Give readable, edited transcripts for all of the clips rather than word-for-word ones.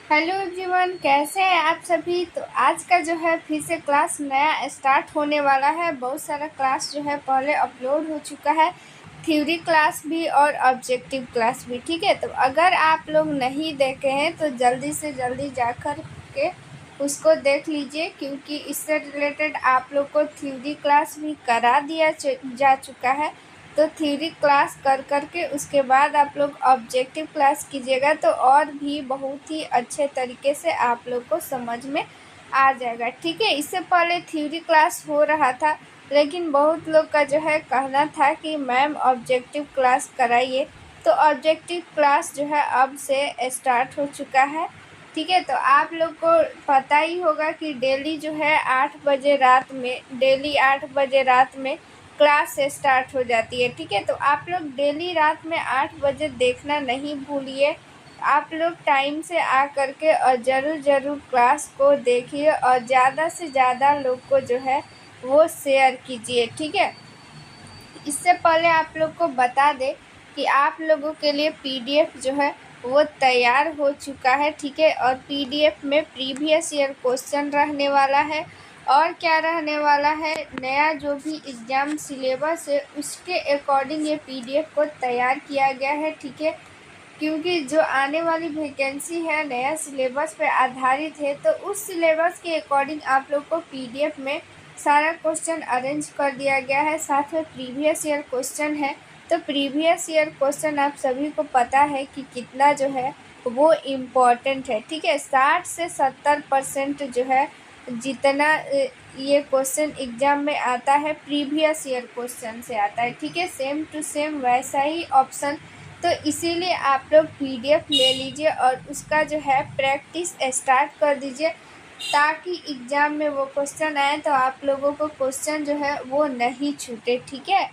Hello everyone, कैसे हैं आप सभी। तो आज का जो है फिर से क्लास नया स्टार्ट होने वाला है। बहुत सारा क्लास जो है पहले अपलोड हो चुका है, थ्योरी क्लास भी और ऑब्जेक्टिव क्लास भी। ठीक है, तो अगर आप लोग नहीं देखे हैं तो जल्दी से जल्दी जाकर के उसको देख लीजिए, क्योंकि इससे रिलेटेड आप लोग को थ्योरी क्लास भी करा दिया जा चुका है। तो थ्योरी क्लास कर कर के उसके बाद आप लोग ऑब्जेक्टिव क्लास कीजिएगा तो और भी बहुत ही अच्छे तरीके से आप लोग को समझ में आ जाएगा। ठीक है, इससे पहले थ्योरी क्लास हो रहा था, लेकिन बहुत लोग का जो है कहना था कि मैम ऑब्जेक्टिव क्लास कराइए। तो ऑब्जेक्टिव क्लास जो है अब से स्टार्ट हो चुका है। ठीक है, तो आप लोग को पता ही होगा कि डेली जो है 8 बजे रात में क्लास स्टार्ट हो जाती है। ठीक है, तो आप लोग डेली रात में 8 बजे देखना नहीं भूलिए। आप लोग टाइम से आ कर के और ज़रूर क्लास को देखिए और ज़्यादा से ज़्यादा लोग को जो है वो शेयर कीजिए। ठीक है, इससे पहले आप लोग को बता दें कि आप लोगों के लिए पीडीएफ जो है वो तैयार हो चुका है। ठीक है, और पीडीएफ में प्रीवियस ईयर क्वेश्चन रहने वाला है और क्या रहने वाला है, नया जो भी एग्ज़ाम सिलेबस है उसके अकॉर्डिंग ये पीडीएफ को तैयार किया गया है। ठीक है, क्योंकि जो आने वाली वैकेंसी है नया सिलेबस पे आधारित है, तो उस सिलेबस के अकॉर्डिंग आप लोग को पीडीएफ में सारा क्वेश्चन अरेंज कर दिया गया है। साथ में प्रीवियस ईयर क्वेश्चन है, तो प्रीवियस ईयर क्वेश्चन आप सभी को पता है कि कितना जो है वो इम्पोर्टेंट है। ठीक है, 60 से 70% जो है जितना ये क्वेश्चन एग्जाम में आता है प्रीवियस ईयर क्वेश्चन से आता है। ठीक है, सेम टू सेम वैसा ही ऑप्शन। तो इसीलिए आप लोग पीडीएफ ले लीजिए और उसका जो है प्रैक्टिस स्टार्ट कर दीजिए, ताकि एग्ज़ाम में वो क्वेश्चन आए तो आप लोगों को क्वेश्चन जो है वो नहीं छूटे। ठीक है,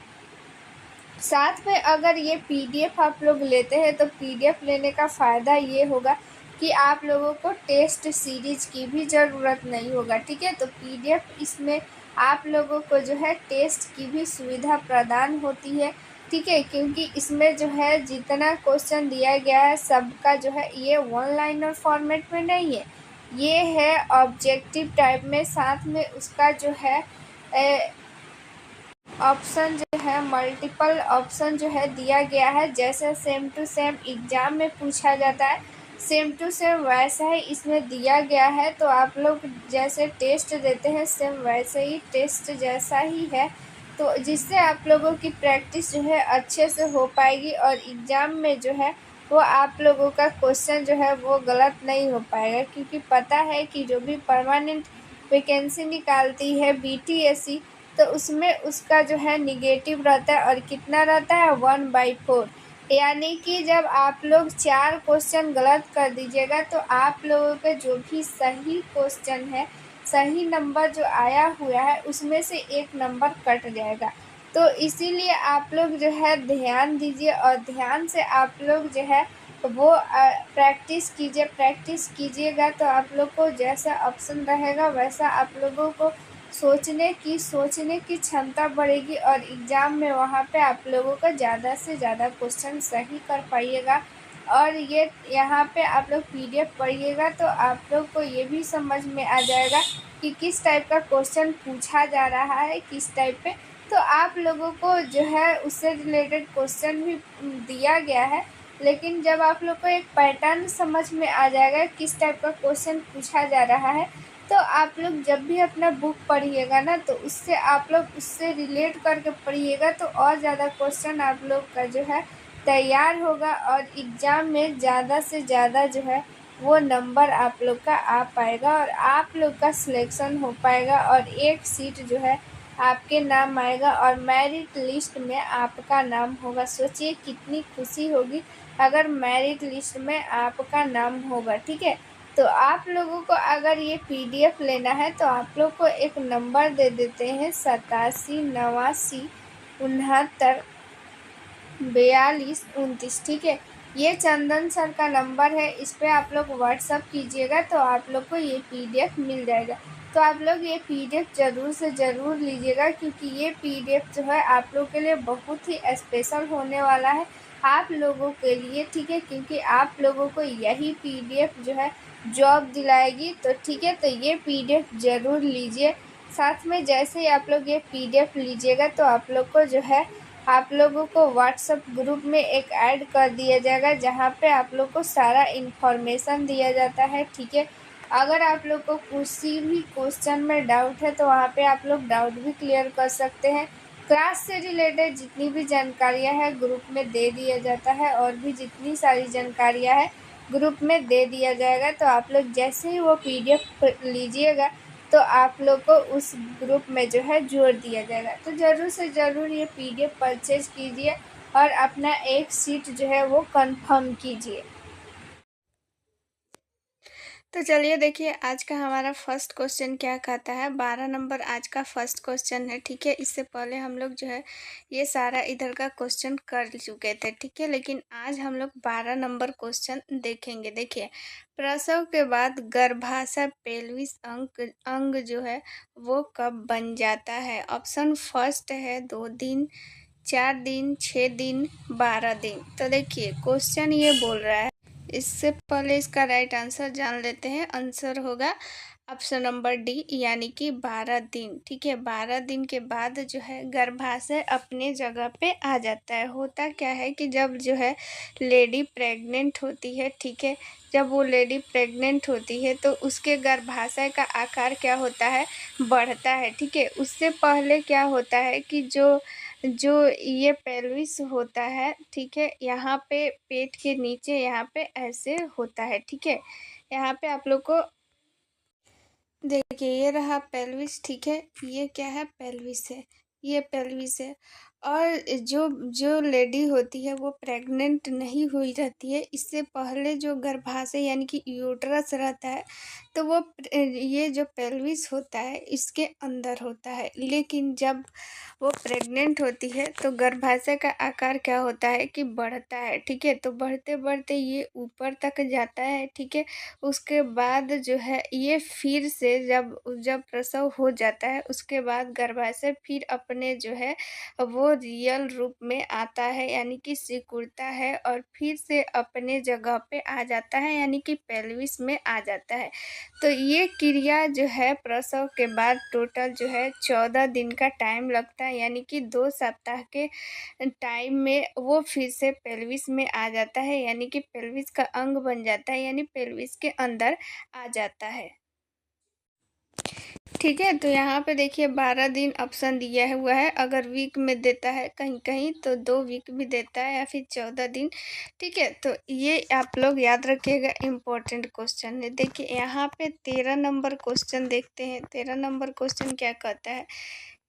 साथ में अगर ये पीडीएफ आप लोग लेते हैं तो पीडीएफ लेने का फ़ायदा ये होगा कि आप लोगों को टेस्ट सीरीज की भी ज़रूरत नहीं होगा। ठीक है, तो पीडीएफ इसमें आप लोगों को जो है टेस्ट की भी सुविधा प्रदान होती है। ठीक है, क्योंकि इसमें जो है जितना क्वेश्चन दिया गया है सबका जो है ये वन लाइनर फॉर्मेट में नहीं है, ये है ऑब्जेक्टिव टाइप में। साथ में उसका जो है ऑप्शन जो है मल्टीपल ऑप्शन जो है दिया गया है। जैसे सेम टू सेम एग्ज़ाम में पूछा जाता है, सेम टू सेम वैसा ही इसमें दिया गया है। तो आप लोग जैसे टेस्ट देते हैं सेम वैसे ही टेस्ट जैसा ही है, तो जिससे आप लोगों की प्रैक्टिस जो है अच्छे से हो पाएगी और एग्ज़ाम में जो है वो आप लोगों का क्वेश्चन जो है वो गलत नहीं हो पाएगा। क्योंकि पता है कि जो भी परमानेंट वैकेंसी निकालती है बीटीएससी, तो उसमें उसका जो है निगेटिव रहता है और कितना रहता है 1/4। यानी कि जब आप लोग 4 क्वेश्चन गलत कर दीजिएगा तो आप लोगों के जो भी सही क्वेश्चन है, सही नंबर जो आया हुआ है उसमें से 1 नंबर कट जाएगा। तो इसीलिए आप लोग जो है ध्यान दीजिए और ध्यान से आप लोग जो है वो प्रैक्टिस कीजिएगा तो आप लोग को जैसा ऑप्शन रहेगा वैसा आप लोगों को सोचने की क्षमता बढ़ेगी और एग्ज़ाम में वहाँ पे आप लोगों का ज़्यादा से ज़्यादा क्वेश्चन सही कर पाइएगा। और ये यहाँ पे आप लोग पीडीएफ पढ़िएगा तो आप लोग को ये भी समझ में आ जाएगा कि किस टाइप का क्वेश्चन पूछा जा रहा है, किस टाइप पे। तो आप लोगों को जो है उससे रिलेटेड क्वेश्चन भी दिया गया है, लेकिन जब आप लोग को एक पैटर्न समझ में आ जाएगा किस टाइप का क्वेश्चन पूछा जा रहा है, तो आप लोग जब भी अपना बुक पढ़िएगा ना तो उससे आप लोग उससे रिलेट करके पढ़िएगा तो और ज़्यादा क्वेश्चन आप लोग का जो है तैयार होगा और एग्ज़ाम में ज़्यादा से ज़्यादा जो है वो नंबर आप लोग का आ पाएगा और आप लोग का सिलेक्शन हो पाएगा और एक सीट जो है आपके नाम आएगा और मेरिट लिस्ट में आपका नाम होगा। सोचिए कितनी खुशी होगी अगर मेरिट लिस्ट में आपका नाम होगा। ठीक है, तो आप लोगों को अगर ये पीडीएफ लेना है तो आप लोग को एक नंबर दे देते हैं 87 89 69 42 29। ठीक है, ये चंदन सर का नंबर है, इस पर आप लोग व्हाट्सअप कीजिएगा तो आप लोग को ये पीडीएफ मिल जाएगा। तो आप लोग ये पीडीएफ ज़रूर से ज़रूर लीजिएगा, क्योंकि ये पीडीएफ जो है आप लोग के लिए बहुत ही स्पेशल होने वाला है। आप लोगों के लिए, ठीक है, क्योंकि आप लोगों को यही पीडीएफ जो है जॉब दिलाएगी। तो ठीक है, तो ये पीडीएफ ज़रूर लीजिए। साथ में जैसे ही आप लोग ये पीडीएफ लीजिएगा तो आप लोग को जो है आप लोगों को व्हाट्सएप ग्रुप में एक ऐड कर दिया जाएगा, जहाँ पे आप लोग को सारा इन्फॉर्मेशन दिया जाता है, ठीक है। अगर आप लोग को किसी भी क्वेश्चन में डाउट है तो वहाँ पे आप लोग डाउट भी क्लियर कर सकते हैं। क्लास से रिलेटेड जितनी भी जानकारियाँ हैं ग्रुप में दे दिया जाता है, और भी जितनी सारी जानकारियाँ हैं ग्रुप में दे दिया जाएगा। तो आप लोग जैसे ही वो पीडीएफ लीजिएगा तो आप लोग को उस ग्रुप में जो है जोड़ दिया जाएगा। तो ज़रूर से ज़रूर ये पीडीएफ परचेज कीजिए और अपना एक सीट जो है वो कंफर्म कीजिए। तो चलिए देखिए आज का हमारा फर्स्ट क्वेश्चन क्या कहता है। 12 नंबर आज का फर्स्ट क्वेश्चन है, ठीक है। इससे पहले हम लोग जो है ये सारा इधर का क्वेश्चन कर चुके थे, ठीक है। लेकिन आज हम लोग 12 नंबर क्वेश्चन देखेंगे। देखिए, प्रसव के बाद गर्भाशय पेल्विस अंग जो है वो कब बन जाता है। ऑप्शन फर्स्ट है 2 दिन, 4 दिन, 6 दिन, 12 दिन। तो देखिए क्वेश्चन ये बोल रहा है, इससे पहले इसका राइट आंसर जान लेते हैं। आंसर होगा ऑप्शन नंबर डी, यानी कि 12 दिन, ठीक है। 12 दिन के बाद जो है गर्भाशय अपने जगह पे आ जाता है। होता क्या है कि जब जो है लेडी प्रेग्नेंट होती है, ठीक है, जब वो लेडी प्रेग्नेंट होती है तो उसके गर्भाशय का आकार क्या होता है, बढ़ता है, ठीक है। उससे पहले क्या होता है कि जो जो ये पेल्विस होता है, ठीक है, यहाँ पे पेट के नीचे यहाँ पे ऐसे होता है, ठीक है। यहाँ पे आप लोग को देखिए ये रहा पेल्विस, ठीक है। ये क्या है, पेल्विस है, ये पेल्विस है। और जो जो लेडी होती है वो प्रेग्नेंट नहीं हुई रहती है, इससे पहले जो गर्भाशय यानी कि यूट्रस रहता है, तो वो ये जो पेल्विस होता है इसके अंदर होता है। लेकिन जब वो प्रेग्नेंट होती है तो गर्भाशय का आकार क्या होता है कि बढ़ता है, ठीक है। तो बढ़ते बढ़ते ये ऊपर तक जाता है, ठीक है। उसके बाद जो है ये फिर से जब जब प्रसव हो जाता है उसके बाद गर्भाशय फिर अपने जो है वो रियल रूप में आता है, यानी कि सिकुड़ता है और फिर से अपने जगह पे आ जाता है, यानी कि पेल्विस में आ जाता है। तो ये क्रिया जो है प्रसव के बाद टोटल जो है 14 दिन का टाइम लगता है, यानी कि 2 सप्ताह के टाइम में वो फिर से पेल्विस में आ जाता है, यानी कि पेल्विस का अंग बन जाता है, यानी पेल्विस के अंदर आ जाता है, ठीक है। तो यहाँ पे देखिए 12 दिन ऑप्शन दिया हुआ है। अगर वीक में देता है कहीं कहीं तो 2 वीक भी देता है या फिर 14 दिन, ठीक है। तो ये आप लोग याद रखिएगा, इम्पोर्टेंट क्वेश्चन है। देखिए यहाँ पे 13 नंबर क्वेश्चन देखते हैं। 13 नंबर क्वेश्चन क्या कहता है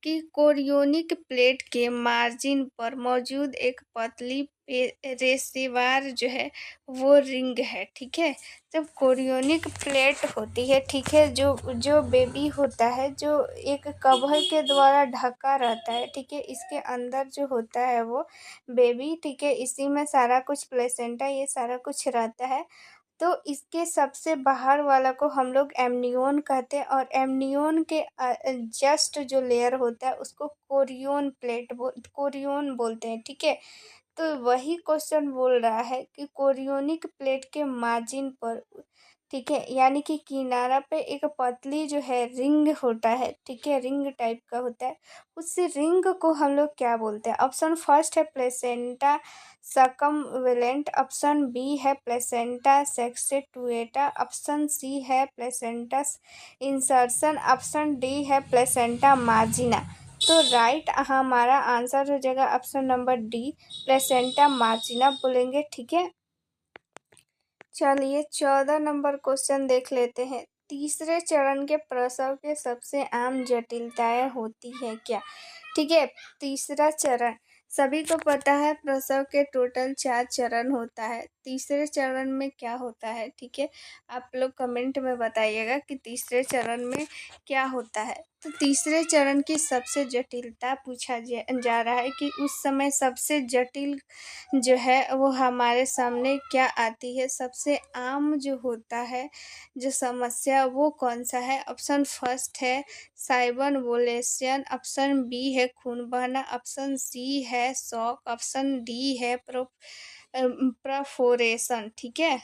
कि कोरियोनिक प्लेट के मार्जिन पर मौजूद एक पतली रेशेवार जो है वो रिंग है, ठीक है। जब कोरियोनिक प्लेट होती है, ठीक है, जो जो बेबी होता है जो एक कवर के द्वारा ढका रहता है, ठीक है, इसके अंदर जो होता है वो बेबी, ठीक है, इसी में सारा कुछ प्लेसेंटा ये सारा कुछ रहता है। तो इसके सबसे बाहर वाला को हम लोग एमनियोन कहते हैं, और एमनियोन के जस्ट जो लेयर होता है उसको कोरियोन बोलते हैं, ठीक है। तो वही क्वेश्चन बोल रहा है कि कोरियोनिक प्लेट के मार्जिन पर, ठीक है, यानी कि किनारा पे एक पतली जो है रिंग होता है, ठीक है, रिंग टाइप का होता है। उस रिंग को हम लोग क्या बोलते हैं। ऑप्शन फर्स्ट है प्लेसेंटा सकमवेलेंट, ऑप्शन बी है प्लेसेंटा सेक्सेटुएटा, ऑप्शन सी है प्लेसेंटा इंसर्शन, ऑप्शन डी है प्लेसेंटा मार्जिना। तो राइट हमारा आंसर हो जाएगा ऑप्शन नंबर डी, प्लेसेंटा मार्जिना बोलेंगे, ठीक है। चलिए 14 नंबर क्वेश्चन देख लेते हैं। तीसरे चरण के प्रसव के सबसे आम जटिलताएं होती है क्या, ठीक है। तीसरा चरण सभी को पता है, प्रसव के टोटल 4 चरण होता है। तीसरे चरण में क्या होता है, ठीक है। आप लोग कमेंट में बताइएगा कि तीसरे चरण में क्या होता है। तो तीसरे चरण की सबसे जटिलता पूछा जा रहा है कि उस समय सबसे जटिल जो है वो हमारे सामने क्या आती है, सबसे आम जो होता है जो समस्या वो कौन सा है। ऑप्शन फर्स्ट है साइबरबुलेशन, ऑप्शन बी है खून बहना, ऑप्शन सी है शॉक, ऑप्शन डी है परफोरेशन, ठीक है।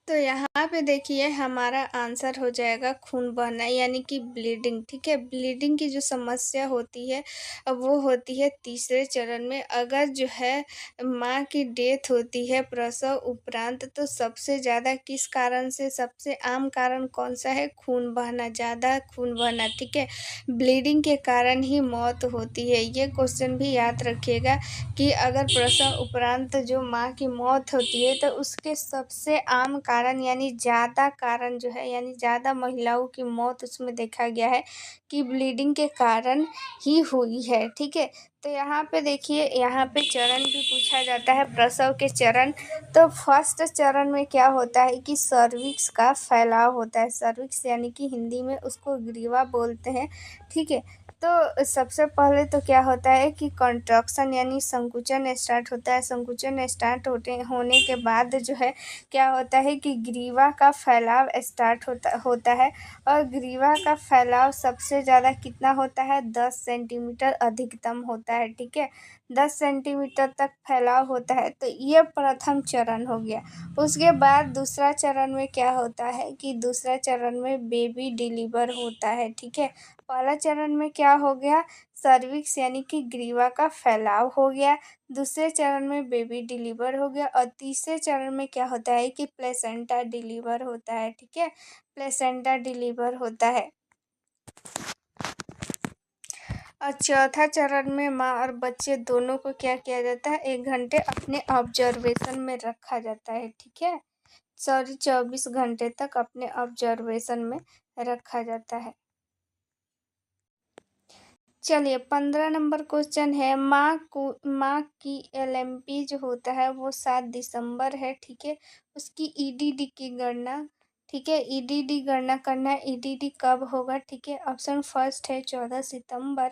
तो यहाँ पे देखिए हमारा आंसर हो जाएगा खून बहना यानी कि ब्लीडिंग, ठीक है। ब्लीडिंग की जो समस्या होती है वो होती है तीसरे चरण में। अगर जो है माँ की डेथ होती है प्रसव उपरांत, तो सबसे ज़्यादा किस कारण से, सबसे आम कारण कौन सा है, खून बहना, ज़्यादा खून बहना, ठीक है। ब्लीडिंग के कारण ही मौत होती है। ये क्वेश्चन भी याद रखिएगा कि अगर प्रसव उपरांत जो माँ की मौत होती है तो उसके सबसे आम कारण यानी ज़्यादा कारण जो है, यानी ज़्यादा महिलाओं की मौत उसमें देखा गया है कि ब्लीडिंग के कारण ही हुई है, ठीक है। तो यहाँ पे देखिए, यहाँ पे चरण भी पूछा जाता है, प्रसव के चरण। तो फर्स्ट चरण में क्या होता है कि सर्विक्स का फैलाव होता है। सर्विक्स यानी कि हिंदी में उसको ग्रीवा बोलते हैं, ठीक है। तो सबसे पहले तो क्या होता है कि कॉन्ट्रैक्शन यानी संकुचन स्टार्ट होता है। संकुचन स्टार्ट होने के बाद जो है क्या होता है कि ग्रीवा का फैलाव स्टार्ट होता है। और ग्रीवा का फैलाव सबसे ज़्यादा कितना होता है, 10 सेंटीमीटर अधिकतम होता है, ठीक है। 10 सेंटीमीटर तक फैलाव होता है। तो ये प्रथम चरण हो गया। उसके बाद दूसरा चरण में क्या होता है कि दूसरा चरण में बेबी डिलीवर होता है, ठीक है। पहला चरण में क्या हो गया, सर्विक्स यानी कि ग्रीवा का फैलाव हो गया। दूसरे चरण में बेबी डिलीवर हो गया। और तीसरे चरण में क्या होता है कि प्लेसेंटा डिलीवर होता है, ठीक है। प्लेसेंटा डिलीवर होता है। और चौथा चरण में माँ और बच्चे दोनों को क्या किया जाता है, 1 घंटे अपने ऑब्जर्वेशन में रखा जाता है, ठीक है। 24 घंटे तक अपने ऑब्जर्वेशन में रखा जाता है। चलिए 15 नंबर क्वेश्चन है, माँ की LMP जो होता है वो 7 दिसंबर है, ठीक है। उसकी EDD की गणना, ठीक है, EDD गणना करना है। EDD कब होगा, ठीक है। ऑप्शन फर्स्ट है 14 सितंबर,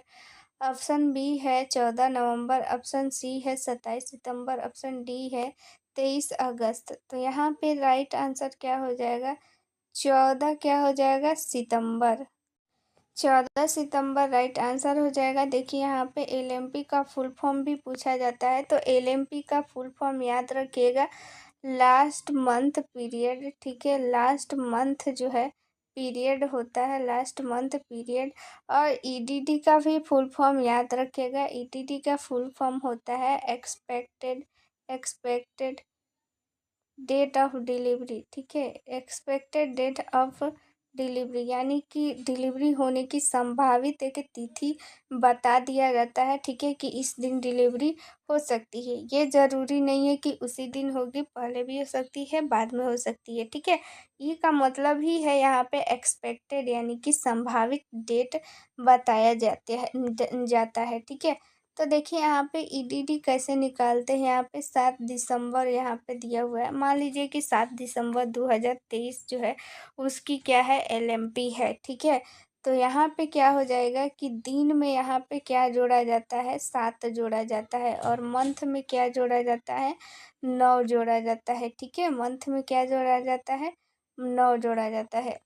ऑप्शन बी है 14 नवंबर, ऑप्शन सी है 27 सितंबर, ऑप्शन डी है 23 अगस्त। तो यहाँ पे राइट आंसर क्या हो जाएगा, 14 क्या हो जाएगा, सितंबर। 14 सितंबर राइट आंसर हो जाएगा। देखिए यहाँ पे LMP का फुल फॉर्म भी पूछा जाता है। तो LMP का फुल फॉर्म याद रखिएगा, लास्ट मंथ पीरियड, ठीक है। लास्ट मंथ जो है पीरियड होता है, लास्ट मंथ पीरियड। और EDD का भी फुल फॉर्म याद रखिएगा। EDD का फुल फॉर्म होता है एक्सपेक्टेड डेट ऑफ डिलीवरी, ठीक है। एक्सपेक्टेड डेट ऑफ डिलीवरी यानी कि डिलीवरी होने की संभावित एक तिथि बता दिया जाता है, ठीक है, कि इस दिन डिलीवरी हो सकती है। ये ज़रूरी नहीं है कि उसी दिन होगी, पहले भी हो सकती है, बाद में हो सकती है, ठीक है। ये का मतलब ही है यहाँ पे एक्सपेक्टेड यानी कि संभावित डेट बताया जाता है, ठीक है। तो देखिए यहाँ पे EDD कैसे निकालते हैं, यहाँ पे 7 दिसंबर यहाँ पे दिया हुआ है। मान लीजिए कि 7 दिसंबर 2023 जो है उसकी क्या है, LMP है, ठीक है। तो यहाँ पे क्या हो जाएगा कि दिन में यहाँ पे क्या जोड़ा जाता है, 7 जोड़ा जाता है। और मंथ में क्या जोड़ा जाता है, 9 जोड़ा जाता है, ठीक है। मंथ में क्या जोड़ा जाता है, 9 जोड़ा जाता है।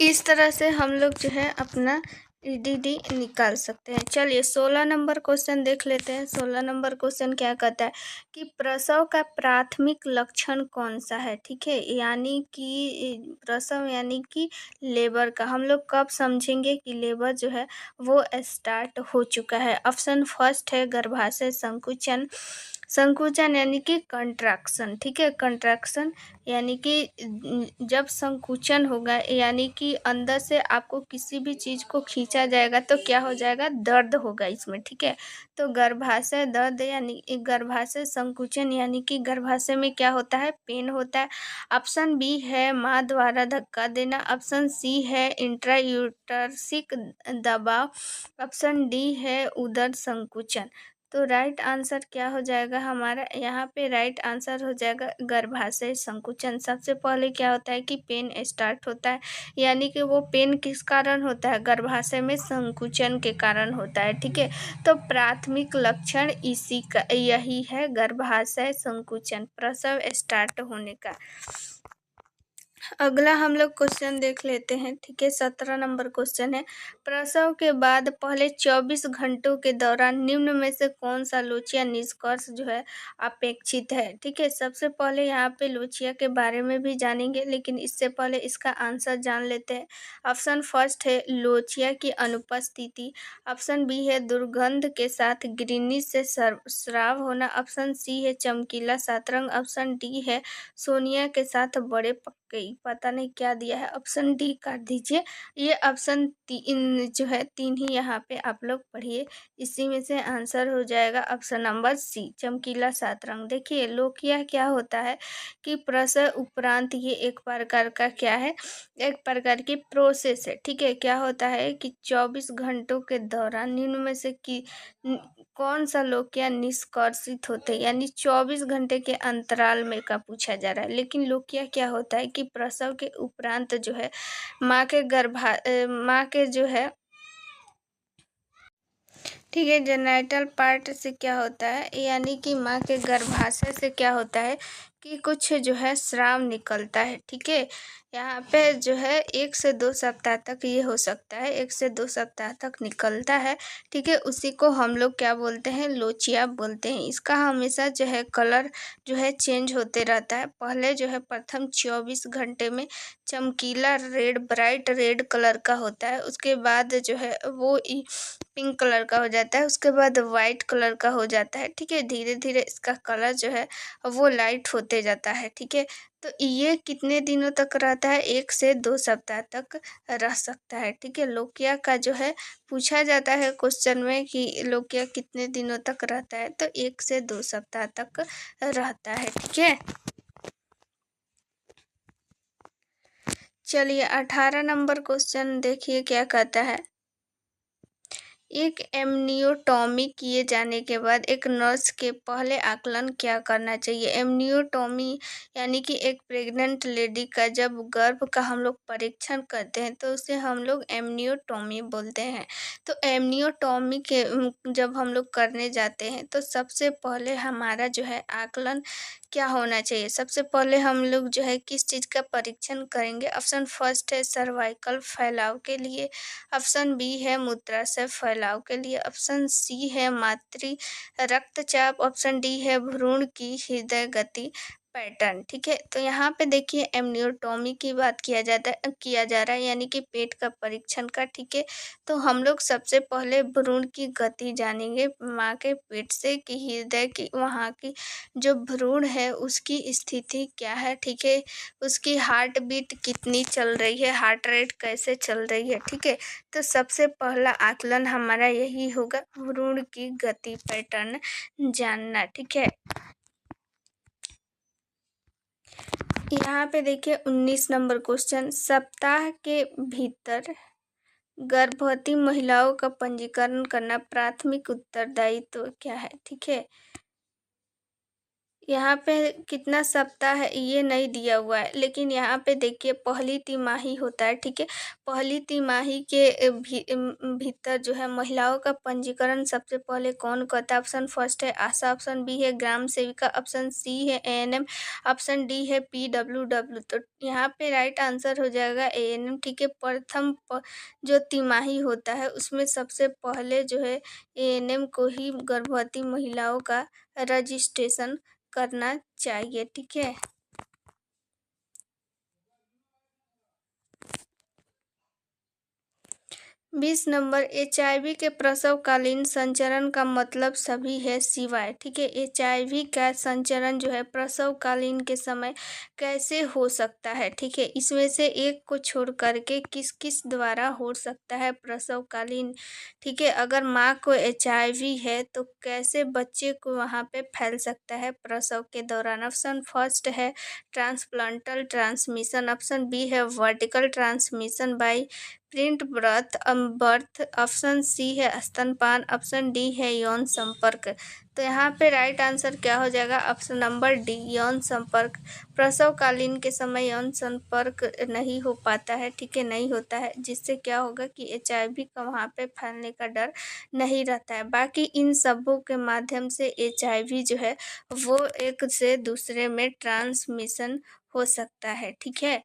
इस तरह से हम लोग जो है अपना EDD निकाल सकते हैं। चलिए 16 नंबर क्वेश्चन देख लेते हैं। 16 नंबर क्वेश्चन क्या कहता है कि प्रसव का प्राथमिक लक्षण कौन सा है, ठीक है। यानी कि प्रसव यानी कि लेबर का हम लोग कब समझेंगे कि लेबर जो है वो स्टार्ट हो चुका है। ऑप्शन फर्स्ट है गर्भाशय संकुचन। संकुचन यानी कि कंट्रैक्शन, ठीक है। कंट्रैक्शन यानी कि जब संकुचन होगा यानी कि अंदर से आपको किसी भी चीज़ को खींचा जाएगा तो क्या हो जाएगा, दर्द होगा इसमें, ठीक है। तो गर्भाशय दर्द यानी गर्भाशय संकुचन यानी कि गर्भाशय में क्या होता है, पेन होता है। ऑप्शन बी है माँ द्वारा धक्का देना, ऑप्शन सी है इंट्रायूटरसिक दबाव, ऑप्शन डी है उदर संकुचन। तो राइट आंसर क्या हो जाएगा हमारा, यहाँ पे राइट आंसर हो जाएगा गर्भाशय संकुचन। सबसे पहले क्या होता है कि पेन स्टार्ट होता है, यानी कि वो पेन किस कारण होता है, गर्भाशय में संकुचन के कारण होता है। ठीक है, तो प्राथमिक लक्षण इसी का यही है, गर्भाशय संकुचन, प्रसव स्टार्ट होने का। अगला हम लोग क्वेश्चन देख लेते हैं। ठीक है, 17 नंबर क्वेश्चन है, प्रसव के बाद पहले 24 घंटों के दौरान निम्न में से कौन सा लोचिया निष्कर्ष जो है अपेक्षित है। ठीक है, सबसे पहले यहाँ पे लोचिया के बारे में भी जानेंगे, लेकिन इससे पहले इसका आंसर जान लेते हैं। ऑप्शन फर्स्ट है लोचिया की अनुपस्थिति, ऑप्शन बी है दुर्गंध के साथ ग्रीनिश से स्राव होना, ऑप्शन सी है चमकीला सात रंग, ऑप्शन डी है सोनिया के साथ बड़े पक्के, पता नहीं क्या दिया है, ऑप्शन डी काट दीजिए। ये ऑप्शन तीन जो है, तीन ही यहाँ पे आप लोग पढ़िए, इसी में से आंसर हो जाएगा ऑप्शन नंबर सी, चमकीला सात रंग। देखिए लोकिया क्या होता है कि प्रसव उपरांत ये एक प्रकार का क्या है, एक प्रकार की प्रोसेस है। ठीक है, क्या होता है कि 24 घंटों के दौरान निम्न में से कौन सा लोकिया निष्कर्षित होते हैं, यानी 24 घंटे के अंतराल में का पूछा जा रहा है। लेकिन लोकिया क्या होता है कि प्रसव के उपरांत जो है माँ के जो है, ठीक है, जेनाइटल पार्ट से क्या होता है, यानी कि माँ के गर्भाशय से क्या होता है कि कुछ जो है स्राव निकलता है। ठीक है, यहाँ पे जो है 1 से 2 सप्ताह तक ये हो सकता है, 1 से 2 सप्ताह तक निकलता है। ठीक है, उसी को हम लोग क्या बोलते हैं, लोचिया बोलते हैं। इसका हमेशा जो है कलर जो है चेंज होते रहता है। पहले जो है प्रथम 24 घंटे में चमकीला रेड, ब्राइट रेड कलर का होता है, उसके बाद जो है वो पिंक कलर का हो जाता है, उसके बाद वाइट कलर का हो जाता है। ठीक है, धीरे धीरे इसका कलर जो है वो लाइट होते जाता है। ठीक है, तो ये कितने दिनों तक रहता है, 1 से 2 सप्ताह तक रह सकता है। ठीक है, लोकिया का जो है पूछा जाता है क्वेश्चन में कि लोकिया कितने दिनों तक रहता है, तो 1 से 2 सप्ताह तक रहता है। ठीक है, चलिए 18 नंबर क्वेश्चन देखिए क्या कहता है। एक एमनियोटॉमी किए जाने के बाद एक नर्स के पहले आकलन क्या करना चाहिए। एमनियोटॉमी यानी कि एक प्रेग्नेंट लेडी का जब गर्भ का हम लोग परीक्षण करते हैं तो उसे हम लोग एमनियोटॉमी बोलते हैं। तो एमनियोटॉमी के जब हम लोग करने जाते हैं तो सबसे पहले हमारा जो है आकलन क्या होना चाहिए। सबसे पहले हम लोग जो है किस चीज़ का परीक्षण करेंगे। ऑप्शन फर्स्ट है सर्वाइकल फैलाव के लिए, ऑप्शन बी है मूत्राशय फैलाव के लिए, ऑप्शन सी है मातृ रक्तचाप, ऑप्शन डी है भ्रूण की हृदय गति पैटर्न। ठीक है, तो यहाँ पे देखिए एमनियोटॉमी की बात किया जा रहा है, यानी कि पेट का परीक्षण का। ठीक है, तो हम लोग सबसे पहले भ्रूण की गति जानेंगे माँ के पेट से कि हृदय की वहाँ की जो भ्रूण है उसकी स्थिति क्या है। ठीक है, उसकी हार्ट बीट कितनी चल रही है, हार्ट रेट कैसे चल रही है। ठीक है, तो सबसे पहला आकलन हमारा यही होगा, भ्रूण की गति पैटर्न जानना। ठीक है, यहाँ पे देखिए 19 नंबर क्वेश्चन, सप्ताह के भीतर गर्भवती महिलाओं का पंजीकरण करना प्राथमिक उत्तरदायित्व क्या है। ठीक है, यहाँ पे कितना सप्ताह है ये नहीं दिया हुआ है, लेकिन यहाँ पे देखिए पहली तिमाही होता है। ठीक है, पहली तिमाही के भीतर जो है महिलाओं का पंजीकरण सबसे पहले कौन करता है। ऑप्शन फर्स्ट है आशा, ऑप्शन बी है ग्राम सेविका, ऑप्शन सी है एएनएम, ऑप्शन डी है पीडब्ल्यूडब्ल्यू। तो यहाँ पे राइट आंसर हो जाएगा एएनएम। ठीक है, प्रथम जो तिमाही होता है उसमें सबसे पहले जो है एएनएम को ही गर्भवती महिलाओं का रजिस्ट्रेशन करना चाहिए। ठीक है, 20 नंबर, HIV के प्रसवकालीन संचरण का मतलब सभी है सिवाय। ठीक है, HIV का संचरण जो है प्रसवकालीन के समय कैसे हो सकता है। ठीक है, इसमें से एक को छोड़ करके किस किस द्वारा हो सकता है प्रसवकालीन। ठीक है, अगर माँ को HIV है तो कैसे बच्चे को वहाँ पे फैल सकता है प्रसव के दौरान। ऑप्शन फर्स्ट है ट्रांसप्लांटल ट्रांसमिशन, ऑप्शन बी है vertical transmission by print birth birth, option C है स्तनपान, ऑप्शन डी है यौन संपर्क। तो यहाँ पे राइट आंसर क्या हो जाएगा? ऑप्शन नंबर डी, यौन संपर्क। प्रसवकालीन के समय यौन संपर्क नहीं हो पाता है, ठीक है, नहीं होता है, जिससे क्या होगा कि HIV का वहाँ पे फैलने का डर नहीं रहता है। बाकी इन सबों के माध्यम से HIV जो है वो एक से दूसरे में ट्रांसमिशन हो सकता है, ठीक है।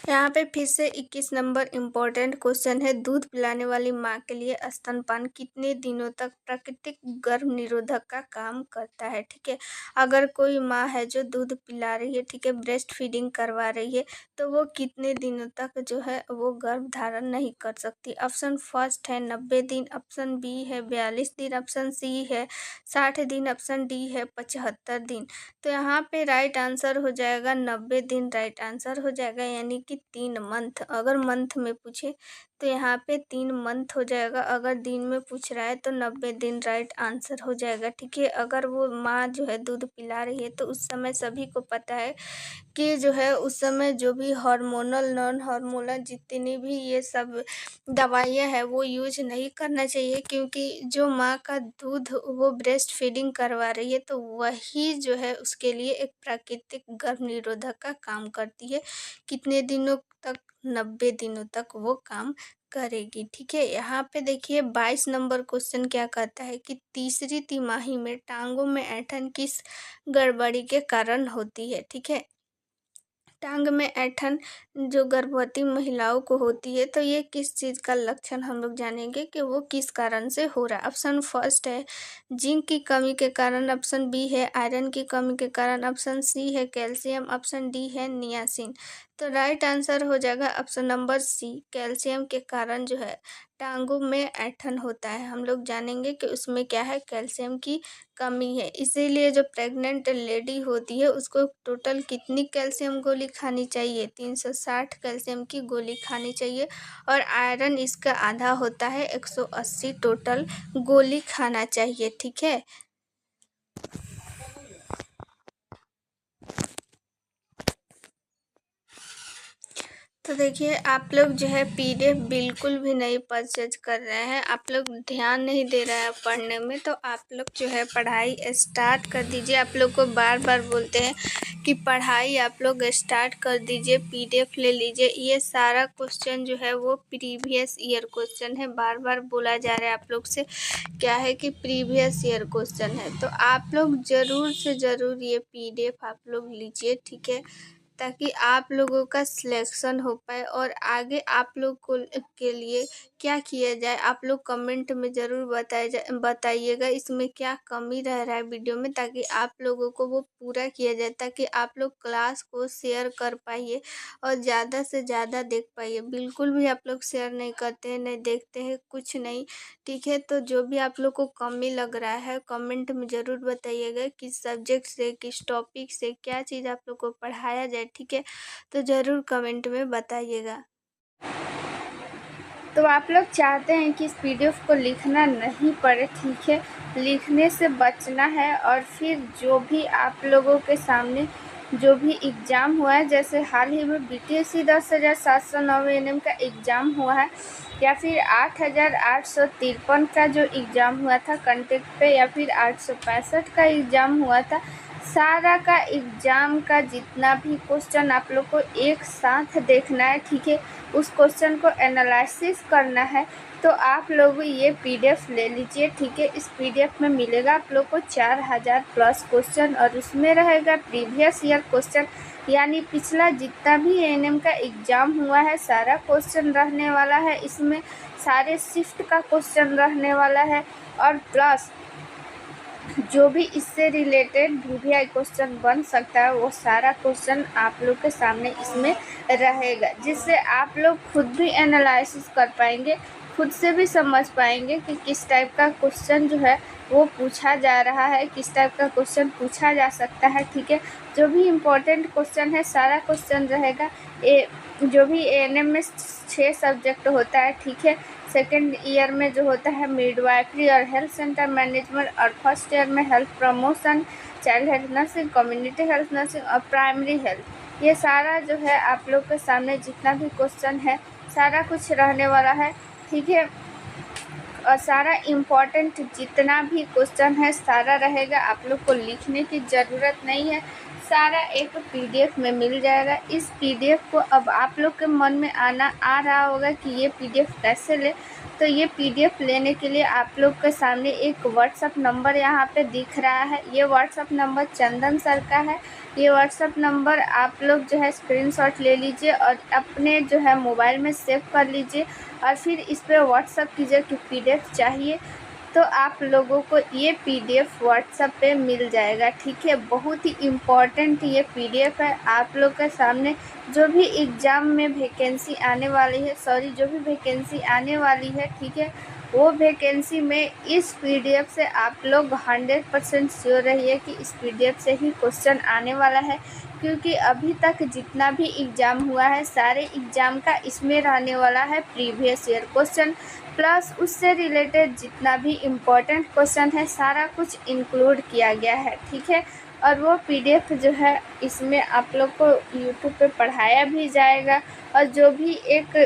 यहाँ पे फिर से 21 नंबर इम्पोर्टेंट क्वेश्चन है, दूध पिलाने वाली माँ के लिए स्तनपान कितने दिनों तक प्राकृतिक गर्भ निरोधक का काम करता है, ठीक है। अगर कोई माँ है जो दूध पिला रही है, ठीक है, ब्रेस्ट फीडिंग करवा रही है, तो वो कितने दिनों तक जो है वो गर्भ धारण नहीं कर सकती? ऑप्शन फर्स्ट है 90 दिन, ऑप्शन बी है 42 दिन, ऑप्शन सी है 60 दिन, ऑप्शन डी है 75 दिन। तो यहाँ पे राइट आंसर हो जाएगा 90 दिन, राइट आंसर हो जाएगा, यानी कि 3 मंथ। अगर मंथ में पूछे तो यहाँ पे 3 मंथ हो जाएगा, अगर दिन में पूछ रहा है तो 90 दिन राइट आंसर हो जाएगा, ठीक है। अगर वो माँ जो है दूध पिला रही है तो उस समय सभी को पता है कि जो है उस समय जो भी हार्मोनल, नॉन हार्मोनल जितनी भी ये सब दवाइयाँ हैं वो यूज नहीं करना चाहिए, क्योंकि जो माँ का दूध वो ब्रेस्ट फीडिंग करवा रही है तो वही जो है उसके लिए एक प्राकृतिक गर्भ निरोधक का काम करती है। कितने दिनों तक? 90 दिनों तक वो काम करेगी, ठीक है। यहाँ पे देखिए 22 नंबर क्वेश्चन क्या कहता है कि तीसरी तिमाही में टांगों में ऐंठन किस गड़बड़ी के कारण होती है, ठीक है। टांग में ऐंठन जो गर्भवती महिलाओं को होती है तो ये किस चीज़ का लक्षण हम लोग जानेंगे कि वो किस कारण से हो रहा है। ऑप्शन फर्स्ट है जिंक की कमी के कारण, ऑप्शन बी है आयरन की कमी के कारण, ऑप्शन सी है कैल्शियम, ऑप्शन डी है नियासिन। तो राइट आंसर हो जाएगा ऑप्शन नंबर सी, कैल्शियम के कारण जो है टांगों में ऐंठन होता है। हम लोग जानेंगे कि उसमें क्या है, कैल्शियम की कमी है। इसीलिए जो प्रेग्नेंट लेडी होती है उसको टोटल कितनी कैल्शियम गोली खानी चाहिए? 360 कैल्शियम की गोली खानी चाहिए, और आयरन इसका आधा होता है, 180 टोटल गोली खाना चाहिए, ठीक है। तो देखिए आप लोग जो है PDF बिल्कुल भी नहीं परचेज कर रहे हैं, आप लोग ध्यान नहीं दे रहे हैं पढ़ने में, तो आप लोग जो है पढ़ाई स्टार्ट कर दीजिए। आप लोग को बार बार बोलते हैं कि पढ़ाई आप लोग स्टार्ट कर दीजिए, PDF ले लीजिए। ये सारा क्वेश्चन जो है वो प्रीवियस ईयर क्वेश्चन है, बार बार बोला जा रहा है आप लोग से क्या है कि प्रीवियस ईयर क्वेश्चन है। तो आप लोग ज़रूर से ज़रूर ये PDF आप लोग लीजिए, ठीक है, ताकि आप लोगों का सिलेक्शन हो पाए। और आगे आप लोग को के लिए क्या किया जाए आप लोग कमेंट में ज़रूर बताइएगा इसमें क्या कमी रह रहा है वीडियो में, ताकि आप लोगों को वो पूरा किया जाए, ताकि आप लोग क्लास को शेयर कर पाइए और ज़्यादा से ज़्यादा देख पाइए। बिल्कुल भी आप लोग शेयर नहीं करते हैं, नहीं देखते हैं, कुछ नहीं, ठीक है। तो जो भी आप लोग को कमी लग रहा है कमेंट में ज़रूर बताइएगा, किस सब्जेक्ट से, किस टॉपिक से क्या चीज़ आप लोग को पढ़ाया जाए, ठीक है, तो ज़रूर कमेंट में बताइएगा। तो आप लोग चाहते हैं कि इस PDF को लिखना नहीं पड़े, ठीक है, लिखने से बचना है, और फिर जो भी आप लोगों के सामने जो भी एग्ज़ाम हुआ है, जैसे हाल ही में BTSC 10,709 ANM का एग्ज़ाम हुआ है, या फिर 8,853 का जो एग्ज़ाम हुआ था कंटेक्ट पे, या फिर 865 का एग्ज़ाम हुआ था, सारा का एग्ज़ाम का जितना भी क्वेश्चन आप लोग को एक साथ देखना है, ठीक है, उस क्वेश्चन को एनालिसिस करना है। तो आप लोग ये PDF ले लीजिए, ठीक है। इस PDF में मिलेगा आप लोग को 4000 प्लस क्वेश्चन, और उसमें रहेगा प्रीवियस ईयर क्वेश्चन, यानी पिछला जितना भी ANM का एग्ज़ाम हुआ है सारा क्वेश्चन रहने वाला है इसमें, सारे शिफ्ट का क्वेश्चन रहने वाला है, और प्लस जो भी इससे रिलेटेड VVI क्वेश्चन बन सकता है वो सारा क्वेश्चन आप लोग के सामने इसमें रहेगा, जिससे आप लोग खुद भी एनालिसिस कर पाएंगे, खुद से भी समझ पाएंगे कि किस टाइप का क्वेश्चन जो है वो पूछा जा रहा है, किस टाइप का क्वेश्चन पूछा जा सकता है, ठीक है। जो भी इम्पोर्टेंट क्वेश्चन है सारा क्वेश्चन रहेगा। जो भी ANM में 6 सब्जेक्ट होता है, ठीक है, सेकेंड ईयर में जो होता है मिडवाइफरी और हेल्थ सेंटर मैनेजमेंट, और फर्स्ट ईयर में health promotion, child health nursing, community health nursing और प्राइमरी हेल्थ, ये सारा जो है आप लोग के सामने जितना भी क्वेश्चन है सारा कुछ रहने वाला है, ठीक है। और सारा इम्पोर्टेंट जितना भी क्वेश्चन है सारा रहेगा, आप लोग को लिखने की ज़रूरत नहीं है, सारा एक पीडीएफ में मिल जाएगा। इस पीडीएफ को अब आप लोग के मन में आ रहा होगा कि ये पीडीएफ कैसे ले, तो ये पीडीएफ लेने के लिए आप लोग के सामने एक व्हाट्सअप नंबर यहाँ पे दिख रहा है। ये व्हाट्सअप नंबर चंदन सर का है। ये व्हाट्सअप नंबर आप लोग जो है स्क्रीनशॉट ले लीजिए और अपने जो है मोबाइल में सेव कर लीजिए और फिर इस पर व्हाट्सअप कीजिए कि पीडीएफ चाहिए, तो आप लोगों को ये पीडीएफ व्हाट्सएप पे मिल जाएगा, ठीक है। बहुत ही इम्पॉर्टेंट ये पीडीएफ है। आप लोग के सामने जो भी एग्ज़ाम में वैकेंसी आने वाली है, जो भी वैकेंसी आने वाली है, ठीक है, वो वैकेंसी में इस पीडीएफ से आप लोग 100% श्योर रहिए कि इस पीडीएफ से ही क्वेश्चन आने वाला है, क्योंकि अभी तक जितना भी एग्ज़ाम हुआ है सारे एग्ज़ाम का इसमें रहने वाला है प्रीवियस ईयर क्वेश्चन, प्लस उससे रिलेटेड जितना भी इम्पोर्टेंट क्वेश्चन है सारा कुछ इंक्लूड किया गया है, ठीक है। और वो पीडीएफ जो है इसमें आप लोग को यूट्यूब पे पढ़ाया भी जाएगा और जो भी एक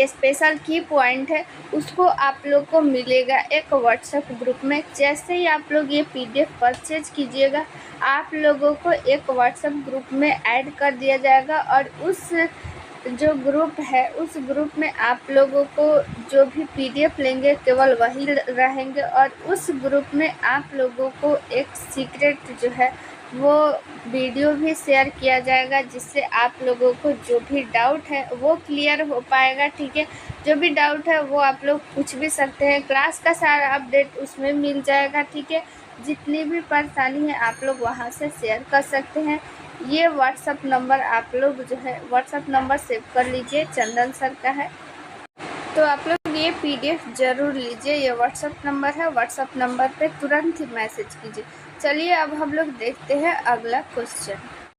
स्पेशल की पॉइंट है उसको आप लोग को मिलेगा एक व्हाट्सएप ग्रुप में। जैसे ही आप लोग ये पीडीएफ परचेज कीजिएगा आप लोगों को एक व्हाट्सएप ग्रुप में ऐड कर दिया जाएगा और उस जो ग्रुप है उस ग्रुप में आप लोगों को जो भी पीडीएफ लेंगे केवल वही रहेंगे और उस ग्रुप में आप लोगों को एक सीक्रेट जो है वो वीडियो भी शेयर किया जाएगा, जिससे आप लोगों को जो भी डाउट है वो क्लियर हो पाएगा, ठीक है। जो भी डाउट है वो आप लोग पूछ भी सकते हैं, क्लास का सारा अपडेट उसमें मिल जाएगा, ठीक है। जितनी भी परेशानी है आप लोग वहाँ से शेयर कर सकते हैं। ये व्हाट्सअप नंबर आप लोग जो है व्हाट्सअप नंबर सेव कर लीजिए, चंदन सर का है, तो आप लोग ये पीडीएफ ज़रूर लीजिए। ये व्हाट्सअप नंबर है, व्हाट्सअप नंबर पे तुरंत ही मैसेज कीजिए। चलिए अब हम लोग देखते हैं अगला क्वेश्चन।